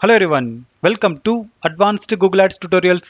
Hello everyone, welcome to Advanced Google Ads Tutorials.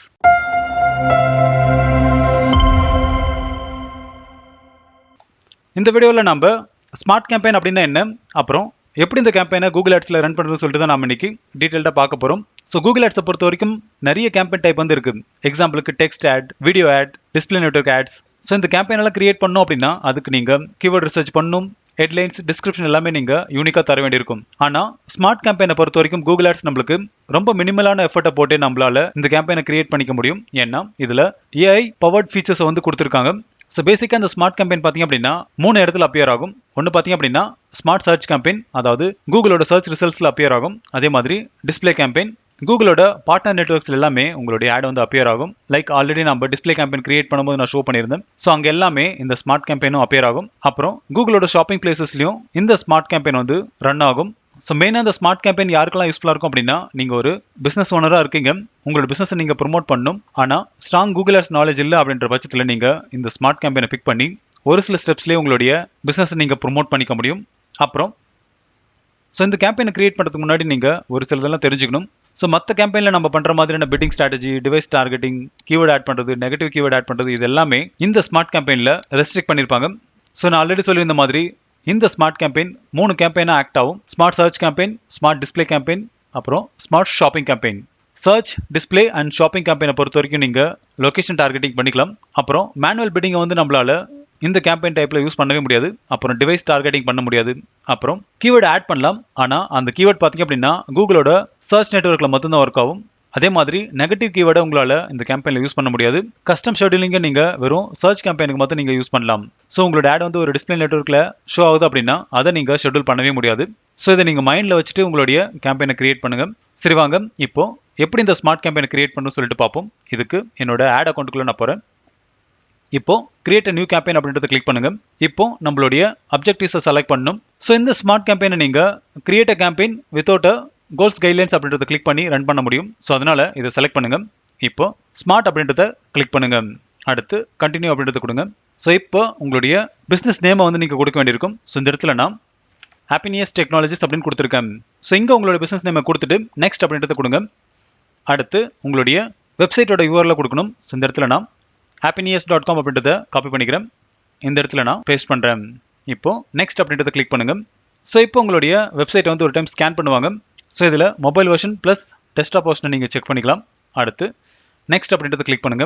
இந்த வீடியோவில் நம்ம ஸ்மார்ட் கேம்பெயின் அப்படின்னா என்ன, அப்புறம் எப்படி இந்த கேம்பெயினை கூகுள் ஆட்ஸில் ரன் பண்ணுறதுன்னு சொல்லிட்டு தான் நம்ம இன்னைக்கு டீட்டெயில்டாக பார்க்க போகிறோம். ஸோ கூகுள் ஆட்ஸை பொறுத்த வரைக்கும் நிறைய கேம்பெயின் டைப் வந்து இருக்குது. எக்ஸாம்பிளுக்கு text ad, video ad, display network ads. So இந்த கேம்பெயினெல்லாம் கிரியேட் பண்ணணும் அப்படின்னா அதுக்கு நீங்கள் கீவேர்ட் ரிசர்ச் பண்ணணும், ஹெட்லைன்ஸ், டிஸ்கிரிப்ஷன் எல்லாமே நீங்கள் யூனிக்காக தர வேண்டியிருக்கும். ஆனால் ஸ்மார்ட் கேம்பெயினை பொறுத்த வரைக்கும் கூகுள் ஆட்ஸ் நம்மளுக்கு ரொம்ப மினிமலான எஃபர்ட்டை போட்டு நம்மளால இந்த கேம்பெயினை கிரியேட் பண்ணிக்க முடியும். ஏன்னா இதில் ஏஐ பவர்ட் ஃபீச்சர்ஸை வந்து கொடுத்துருக்காங்க. ஸோ பேசிக்காக இந்த ஸ்மார்ட் கேம்பெயின் பார்த்தீங்க அப்படின்னா 3 இடத்துல அப்பியர் ஆகும். ஒன்று பார்த்தீங்க அப்படின்னா ஸ்மார்ட் சர்ச் கேம்பெயின், அதாவது கூகுளோட சர்ச் ரிசல்ட்ஸில் அப்பியர் ஆகும். அதே மாதிரி டிஸ்பிளே கேம்பெயின், கூகுளோட பார்ட்னர் நெட்வொர்க்ஸ் எல்லாமே உங்களுடைய ஆட் வந்து அப்பியர் ஆகும். லைக் ஆல்ரெடி நம்ம டிஸ்பிளே கேம்பெயின் கிரியேட் பண்ணும்போது நான் ஷோ பண்ணியிருந்தேன். ஸோ அங்கே எல்லாமே இந்த ஸ்மார்ட் கேம்பெயினும் அப்பியர் ஆகும். அப்புறம் கூகுளோட ஷாப்பிங் பிளேசஸ்லையும் இந்த ஸ்மார்ட் கேம்பெயின் வந்து ரன் ஆகும். ஸோ மெயினாக இந்த ஸ்மார்ட் கேம்பெயின் யாருக்கெல்லாம் யூஸ்ஃபுல்லாக இருக்கும் அப்படின்னா, நீங்கள் ஒரு பிஸ்னஸ் ஓனராக இருக்கீங்க, உங்களோட பிஸ்னஸை நீங்கள் ப்ரொமோட் பண்ணணும், ஆனால் ஸ்ட்ராங் கூகுள் ஆட்ஸ் நாலேஜ் இல்லை அப்படின்ற பட்சத்தில் நீங்கள் இந்த ஸ்மார்ட் கேம்பெயினை பிக் பண்ணி ஒரு சில ஸ்டெப்ஸ்லேயே உங்களுடைய பிஸ்னஸை நீங்கள் ப்ரொமோட் பண்ணிக்க முடியும். அப்புறம் ஸோ இந்த கேம்பெயினை கிரியேட் பண்ணுறதுக்கு முன்னாடி நீங்கள் ஒரு சிலதெல்லாம் தெரிஞ்சுக்கணும். ஸோ மற்ற கேம்பெயினில் நம்ம பண்ணுற மாதிரியான bidding strategy, device targeting, keyword add பண்ணுறது, நெகட்டிவ் கீவேர்ட் ஆட் பண்ணுறது, இது எல்லாமே இந்த ஸ்மார்ட் கேம்பெயினில் ரெஸ்ட்ரிக்ட் பண்ணியிருப்பாங்க. ஸோ நான் ஆல்ரெடி சொல்லியிருந்த மாதிரி இந்த ஸ்மார்ட் கேம்பெயின் 3 கேம்பெயினாக ஆக்ட் ஆகும். Smart search campaign, smart display campaign, அப்புறம் smart shopping campaign. Search, display and shopping கேம்பெயினை பொறுத்த வரைக்கும் நீங்கள் லொகேஷன் டார்கெட்டிங் பண்ணிக்கலாம். அப்புறம் மேனுவல் பிட்டிங்கை வந்து நம்மளால இந்த கேம்பெயின் டைப்பில் யூஸ் பண்ணவே முடியாது. அப்புறம் டிவைஸ் டார்கெட்டிங் பண்ண முடியாது. அப்புறம் கீவேர்டு ஆட் பண்ணலாம், ஆனால் அந்த கீவேர்ட் பார்த்தீங்க அப்படின்னா கூகுளோட சர்ச் நெட்வொர்க்கில் மட்டும்தான் ஒர்க் ஆகும். அதே மாதிரி நெகட்டிவ் கீவேர்டை உங்களால் இந்த கேம்பெயினில் யூஸ் பண்ண முடியாது. கஸ்டம் ஷெட்யூலிங்கை நீங்கள் வெறும் சர்ச் கேம்பெயினுக்கு மட்டும் நீங்கள் யூஸ் பண்ணலாம். ஸோ உங்களோட ஆட் வந்து ஒரு டிஸ்பிளே நெட்வொர்க்கில் ஷோ ஆகுது அப்படின்னா அதை நீங்கள் ஷெட்யூல் பண்ணவே முடியாது. ஸோ இதை நீங்கள் மைண்டில் வச்சுட்டு உங்களுடைய கேம்பெயினை கிரியேட் பண்ணுங்கள். சரி வாங்க, இப்போ எப்படி இந்த ஸ்மார்ட் கேம்பெயினை கிரியேட் பண்ணணும்னு சொல்லிட்டு பார்ப்போம். இதுக்கு என்னோட ஆட் அக்கௌண்ட்டுக்குள்ளே நான் போகிறேன். இப்போ கிரியேட் நியூ கேம்பெயின் அப்படின்றத கிளிக் பண்ணுங்க. இப்போ நம்மளுடைய அப்ஜெக்டிவ்ஸை செலக்ட் பண்ணணும். ஸோ இந்த ஸ்மார்ட் கேம்பெயினை நீங்கள் create a campaign without goals guidelines அப்படின்றத கிளிக் பண்ணி ரன் பண்ண முடியும். ஸோ அதனால இதை செலக்ட் பண்ணுங்க. இப்போ ஸ்மார்ட் அப்படின்றத கிளிக் பண்ணுங்க. அடுத்து கண்டினியூ அப்படின்றத கொடுங்க. ஸோ இப்போ உங்களுடைய பிஸ்னஸ் நேமை வந்து நீங்கள் கொடுக்க வேண்டியிருக்கும். ஸோ இந்த இடத்துல நான் ஹாப்பினியஸ் டெக்னாலஜிஸ் அப்படின்னு கொடுத்துருக்கேன். ஸோ இங்கே உங்களோட பிஸ்னஸ் நேமை கொடுத்துட்டு நெக்ஸ்ட் அப்படின்றத கொடுங்க. அடுத்து உங்களுடைய வெப்சைட்டோட யூஆர்எல் கொடுக்கணும். ஸோ இந்த இடத்துல நான் happiness.com அப்படின்றத காப்பி பண்ணிக்கிறேன். இந்த இடத்துல நான் பேஸ்ட் பண்ணுறேன். இப்போ நெக்ஸ்ட் அப்படின்றத கிளிக் பண்ணுங்க. ஸோ இப்போ உங்களுடைய வெப்சைட்டை வந்து ஒரு டைம் ஸ்கேன் பண்ணுவாங்க. ஸோ இதில் மொபைல் வெர்ஷன் ப்ளஸ் டெஸ்க்டாப் வெர்ஷனை நீங்கள் செக் பண்ணிக்கலாம். அடுத்து நெக்ஸ்ட் அப்படின்றத கிளிக் பண்ணுங்க.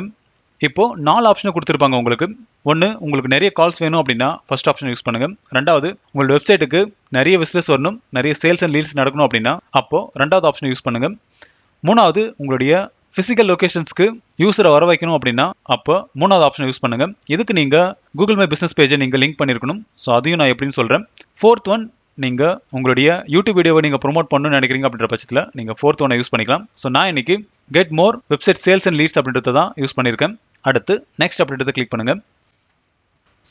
இப்போ 4 ஆப்ஷனை கொடுத்துருப்பாங்க உங்களுக்கு. ஒன்று, உங்களுக்கு நிறைய கால்ஸ் வேணும் அப்படின்னா ஃபர்ஸ்ட் ஆப்ஷன் யூஸ் பண்ணுங்க. ரெண்டாவது, உங்களோட வெப்சைட்டுக்கு நிறைய விசிட்டர்ஸ் வரணும், நிறைய சேல்ஸ் அண்ட் லீட்ஸ் நடக்கணும் அப்படின்னா அப்போ ரெண்டாவது ஆப்ஷனை யூஸ் பண்ணுங்க. மூணாவது, உங்களுடைய ஃபிசிக்கல் லொகேஷன்ஸ்க்கு யூஸரை வர வைக்கணும் அப்படின்னா அப்போ மூணாவது ஆப்ஷனை யூஸ் பண்ணுங்க. இதுக்கு நீங்கள் கூகுள் மை பிஸ்னஸ் பேஜை நீங்கள் லிங்க் பண்ணியிருக்கணும். ஸோ அதையும் நான் எப்படின்னு சொல்கிறேன். ஃபோர்த் ஒன், நீங்கள் உங்களுடைய யூடியூப் வீடியோவை நீங்கள் ப்ரொமோட் பண்ணணும்னு நினைக்கிறீங்க அப்படின்ற பட்சத்தில் நீங்கள் ஃபோர்த் ஒன்னை யூஸ் பண்ணிக்கலாம். ஸோ நான் இன்னைக்கு get more website sales and leads அப்படின்றத தான் யூஸ் பண்ணியிருக்கேன். அடுத்து நெக்ஸ்ட் அப்படின்றத கிளிக் பண்ணுங்க.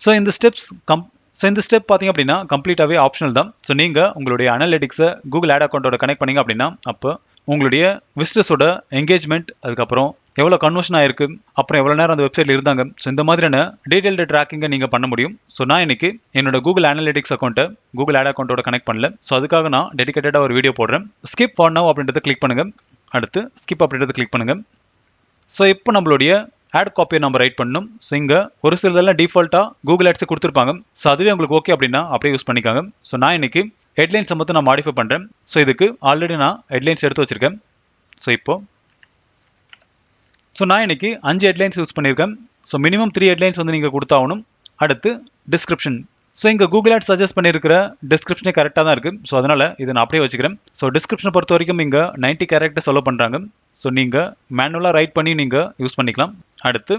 ஸோ இந்த ஸ்டெப் பார்த்தீங்க அப்படின்னா கம்ப்ளீட்டாகவே ஆப்ஷனல் தான். ஸோ நீங்கள் உங்களுடைய அனலிட்டிக்ஸை கூகுள் ஆட் அக்கௌண்ட்டோட கனெக்ட் பண்ணீங்க அப்படின்னா அப்போ உங்களுடைய விசிட்டர்ஸோட என்கேஜ்மெண்ட், அதுக்கப்புறம் எவ்வளோ கன்வர்ஷன் ஆயிருக்கு, அப்புறம் எவ்வளோ நேரம் அந்த வெப்சைட்டில் இருந்தாங்க, ஸோ இந்த மாதிரியான டீடைல்டு ட்ராக்கிங்கை நீங்கள் பண்ண முடியும். ஸோ நான் இன்னைக்கு என்னோட கூகுள் அனலிட்டிக்ஸ் அக்கௌண்ட்டை கூகுள் ஆட் அக்கௌண்ட்டோட கனெக்ட் பண்ணல. ஸோ அதுக்காக நான் டெடிகேட்டடாக ஒரு வீடியோ போடுறேன். ஸ்கிப் ஃபார் நவ் அப்படின்றத கிளிக் பண்ணுங்க. அடுத்து ஸ்கிப் அப்படின்றத கிளிக் பண்ணுங்க. ஸோ இப்போ நம்மளுடைய ஆட் காப்பியை நம்ம ரைட் பண்ணணும். ஸோ இங்கே ஒரு சிலதெல்லாம் டிஃபால்ட்டாக கூகுள் ஆட்ஸை கொடுத்துருப்பாங்க. ஸோ அதுவே உங்களுக்கு ஓகே அப்படின்னா அப்படியே யூஸ் பண்ணிக்காங்க. ஸோ நான் இன்னைக்கு ஹெட்லைன்ஸை மட்டும் நான் மாடிஃபை பண்ணுறேன். ஸோ இதுக்கு ஆல்ரெடி நான் ஹெட்லைன்ஸ் எடுத்து வச்சிருக்கேன். ஸோ நான் இன்னைக்கு 5 ஹெட்லைன்ஸ் யூஸ் பண்ணியிருக்கேன். ஸோ மினிமம் 3 ஹெட்லைன்ஸ் வந்து நீங்கள் கொடுத்தாகணும். அடுத்து டிஸ்கிரிப்ஷன். ஸோ இங்கே கூகுள் ஆட் சஜஸ்ட் பண்ணியிருக்கிற டிஸ்கிரிப்ஷனே கரெக்டாக தான் இருக்குது. ஸோ அதனால் இதை நான் அப்படியே வச்சுக்கிறேன். ஸோ டிஸ்கிரிப்ஷனை பொறுத்த வரைக்கும் இங்கே 90 கேரக்டர்ஸ் அலோவ் பண்ணுறாங்க. ஸோ நீங்கள் மேனுவலாக ரைட் பண்ணி நீங்கள் யூஸ் பண்ணிக்கலாம். அடுத்து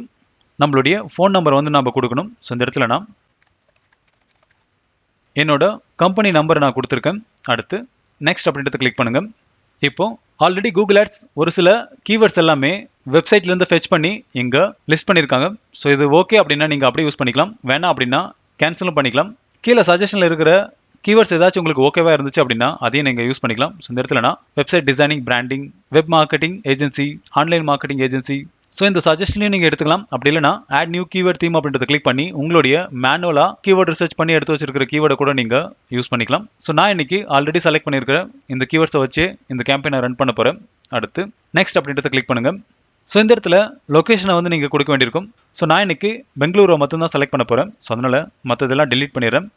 நம்மளுடைய ஃபோன் நம்பர் வந்து நம்ம கொடுக்கணும். ஸோ இந்த இடத்துல நான் என்னோட கம்பெனி நம்பரை நான் கொடுத்துருக்கேன். அடுத்து நெக்ஸ்ட் அப்படின்றத கிளிக் பண்ணுங்க. இப்போ ஆல்ரெடி கூகுள் ஆட்ஸ் ஒரு சில கீவேர்ட்ஸ் எல்லாமே வெப்சைட்லேருந்து ஃபெச் பண்ணி இங்கே லிஸ்ட் பண்ணியிருக்காங்க. ஸோ இது ஓகே அப்படின்னா நீங்கள் அப்படியே யூஸ் பண்ணிக்கலாம். வேணாம் அப்படின்னா கேன்சலும் பண்ணிக்கலாம். கீழே சஜஷனில் இருக்கிற கீவேர்ட்ஸ் ஏதாச்சும் உங்களுக்கு ஓகேவா இருந்துச்சு அப்படின்னா அதையும் நீங்கள் யூஸ் பண்ணிக்கலாம். ஸோ இந்த இடத்துல நான் website designing, branding, web marketing agency, online marketing agency, so இந்த சஜஷனையும் நீங்கள் எடுத்துக்கலாம். அப்படி இல்லைனா ஆட் நியூ கீவேர்ட் தீம் அப்படின்றத கிளிக் பண்ணி உங்களுடைய மேனுவலாக கீவேர்ட் ரிசர்ச் பண்ணி எடுத்து வச்சிருக்கிற கீவேர்டை கூட நீங்கள் யூஸ் பண்ணிக்கலாம். ஸோ நான் இன்னைக்கு ஆல்ரெடி செலக்ட் பண்ணியிருக்கிற இந்த கீவேர்ட்ஸை வச்சு இந்த கேம்பெயினை ரன் பண்ண போகிறேன். அடுத்து நெக்ஸ்ட் அப்படின்றத கிளிக் பண்ணுங்கள். ஸோ இந்த இடத்துல லொக்கேஷனை வந்து நீங்கள் கொடுக்க வேண்டியிருக்கும். ஸோ நான் இன்னைக்கு பெங்களூரை மட்டும்தான் செலக்ட் பண்ண போகிறேன். ஸோ அதனால் மற்றதெல்லாம் delete பண்ணிடுறேன்.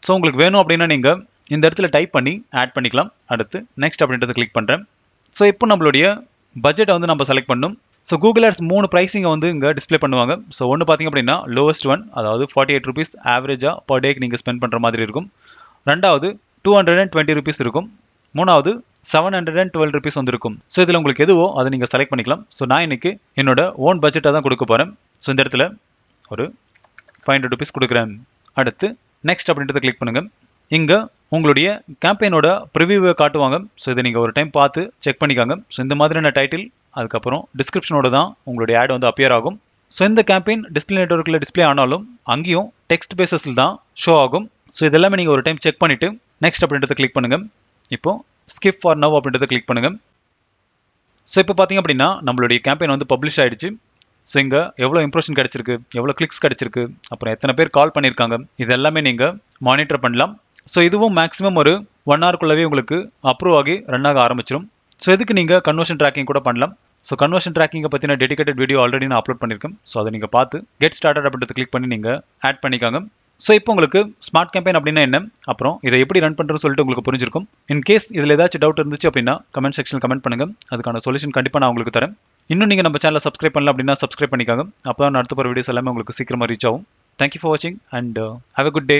ஸோ உங்களுக்கு வேணும் அப்படின்னா நீங்கள் இந்த இடத்துல டைப் பண்ணி ஆட் பண்ணிக்கலாம். அடுத்து நெக்ஸ்ட் அப்படின்றத கிளிக் பண்ணுறேன். ஸோ இப்போ நம்மளுடைய பட்ஜெட்டை வந்து நம்ம செலக்ட் பண்ணணும். ஸோ கூகுள் ஆட்ஸ் 3 ப்ரைஸிங்கை வந்து இங்கே டிஸ்ப்ளே பண்ணுவாங்க. ஸோ ஒன்று பார்த்தீங்க அப்படின்னா லோவஸ்ட் ஒன், அதாவது 48 rupees ஆவரேஜாக பர் டேக்கு நீங்கள் ஸ்பெண்ட் பண்ணுற மாதிரி இருக்கும். ரெண்டாவது 220 rupees இருக்கும். மூணாவது 712 rupees வந்து இருக்கும். ஸோ இதில் உங்களுக்கு எதுவோ அதை நீங்கள் செலக்ட் பண்ணிக்கலாம். ஸோ நான் இன்னைக்கு என்னோட ஓன் பட்ஜெட்டாக தான் கொடுக்க போகிறேன். ஸோ இந்த இடத்துல ஒரு 500 rupees கொடுக்குறேன். அடுத்து நெக்ஸ்ட் அப்படின்றத கிளிக் பண்ணுங்கள். இங்கே உங்களுடைய கேம்பெயினோட ப்ரிவியூவை காட்டுவாங்க. ஸோ இதை நீங்கள் ஒரு டைம் பார்த்து செக் பண்ணிக்காங்க. ஸோ இந்த மாதிரியான டைட்டில் அதுக்கப்புறம் டிஸ்கிரிப்ஷனோட தான் உங்களுடைய ஆட் வந்து அப்பியர் ஆகும். ஸோ இந்த கேம்பெயின் டிஸ்பிளே நெட்வொர்க்கில் டிஸ்பிளே ஆனாலும் அங்கேயும் டெக்ஸ்ட் பேசஸில் தான் ஷோ ஆகும். ஸோ இதெல்லாமே நீங்கள் ஒரு டைம் செக் பண்ணிவிட்டு நெக்ஸ்ட் அப்படின்றத கிளிக் பண்ணுங்கள். இப்போ ஸ்கிப் ஃபார் நவ் அப்படின்றத கிளிக் பண்ணுங்கள். ஸோ இப்போ பார்த்தீங்க அப்படின்னா நம்மளுடைய கேம்பெயின் வந்து பப்ளிஷ் ஆகிடுச்சு. ஸோ இங்கே எவ்வளோ இம்ப்ரெஷன் கிடச்சிருக்கு, எவ்வளோ கிளிக்ஸ் கிடச்சிருக்கு, அப்புறம் எத்தனை பேர் கால் பண்ணியிருக்காங்க, இது எல்லாமே நீங்கள் மானிட்டர் பண்ணலாம். ஸோ இதுவும் மேக்ஸிமம் ஒரு 1 hourக்குள்ளவே உங்களுக்கு அப்ரூவ் ஆகி ரன் ஆக ஆரம்பிச்சிடும். ஸோ இதுக்கு நீங்கள் கன்வர்ஷன் ட்ராக்கிங் கூட பண்ணலாம். ஸோ கன்வர்ஷன் ட்ராக்கிங்கை பற்றின டெடிகேட்டட் வீடியோ ஆல்ரெடி நான் அப்லோட் பண்ணியிருக்கேன். ஸோ அதை நீங்கள் பார்த்து கெட் ஸ்டார்டட் அப்படின்றத கிளிக் பண்ணி நீங்கள் ஆட் பண்ணிக்காங்க. ஸோ இப்போ உங்களுக்கு ஸ்மார்ட் கேம்பெயின் அப்படின்னா என்ன, அப்புறம் இதை எப்படி ரன் பண்ணுறதுன்னு சொல்லிட்டு உங்களுக்கு புரிஞ்சிருக்கும். இன்கேஸ் இதில் ஏதாச்சும் டவுட் இருந்துச்சு அப்படின்னா கமெண்ட் செக்ஷனில் கமெண்ட் பண்ணுங்கள். அதுக்கான சொல்யூஷன் கண்டிப்பாக நான் உங்களுக்கு தரேன். இன்னும் நீங்கள் நம்ம சேனலை சப்ஸ்கிரைப் பண்ணல அப்படின்னா சப்ஸ்கிரைப் பண்ணிக்காங்க. அப்போ தான் அடுத்த போகிற வீடியோஸ் எல்லாமே உங்களுக்கு சீக்கிரமாக ரீச் ஆகும். தேங்க்யூ ஃபார் வாட்சிங் and have a good day.